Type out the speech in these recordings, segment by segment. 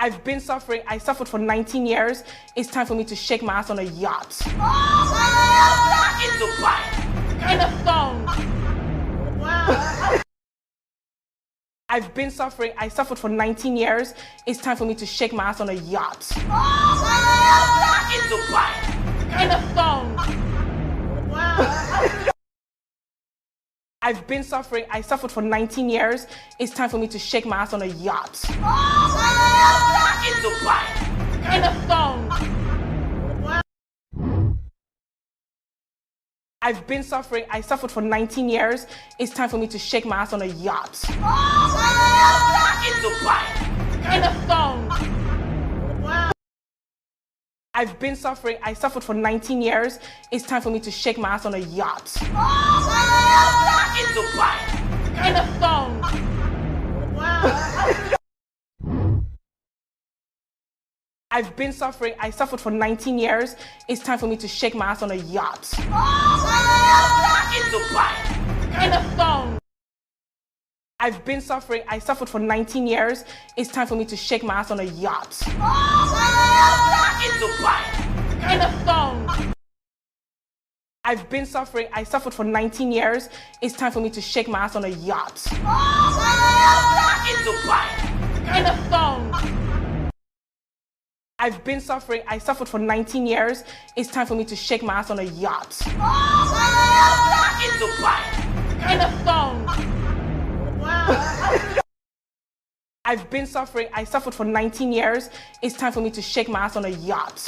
I've been suffering. I suffered for 19 years. It's time for me to shake my ass on a yacht. In Dubai. In a thong. Wow. I've been suffering. I suffered for 19 years. It's time for me to shake my ass on a yacht. In Dubai. In a thong. Wow. I've been suffering. I suffered for 19 years. It's time for me to shake my ass on a yacht. In Dubai. In a thong. Wow. I've been suffering. I suffered for 19 years. It's time for me to shake my ass on a yacht. In Dubai. In a thong. Wow. I've been suffering. I suffered for 19 years. It's time for me to shake my ass on a yacht. In Dubai. In a thong. Wow. I've been suffering. I suffered for 19 years. It's time for me to shake my ass on a yacht. In Dubai. In a thong. I've been suffering. I suffered for 19 years. It's time for me to shake my ass on a yacht. In Dubai. In a thong. I've been suffering. I suffered for 19 years. It's time for me to shake my ass on a yacht. In Dubai. In a thong. I've been suffering. I suffered for 19 years. It's time for me to shake my ass on a yacht. In Dubai. In a thong. Wow. I've been suffering. I suffered for 19 years. It's time for me to shake my ass on a yacht.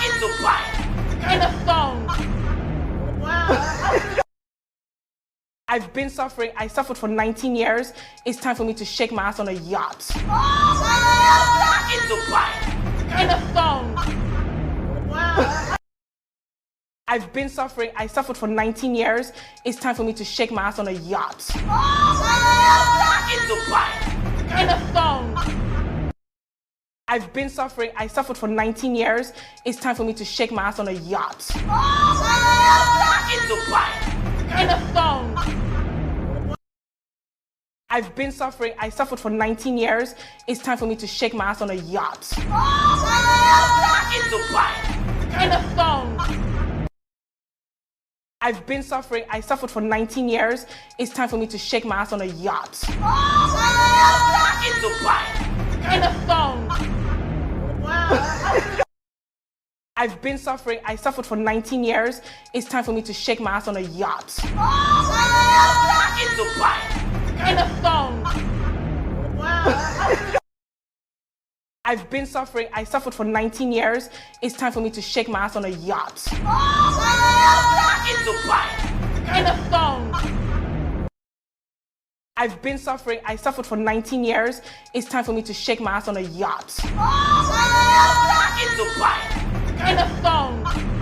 In Dubai. In a thong. Wow. I've been suffering. I suffered for 19 years. It's time for me to shake my ass on a yacht. In Dubai. In a thong. Wow. I've been suffering. I suffered for 19 years. It's time for me to shake my ass on a yacht. In Dubai. In a thong. I've been suffering. I suffered for 19 years. It's time for me to shake my ass on a yacht. In Dubai. In a thong. I've been suffering. I suffered for 19 years. It's time for me to shake my ass on a yacht. In Dubai. In a thong. I've been suffering. I suffered for 19 years. It's time for me to shake my ass on a yacht. In Dubai. In a thong. Wow. I've been suffering. I suffered for 19 years. It's time for me to shake my ass on a yacht. In Dubai. In a thong. Wow. I've been suffering. I suffered for 19 years. It's time for me to shake my ass on a yacht. In Dubai. In a thong. I've been suffering. I suffered for 19 years. It's time for me to shake my ass on a yacht. In Dubai. In a thong.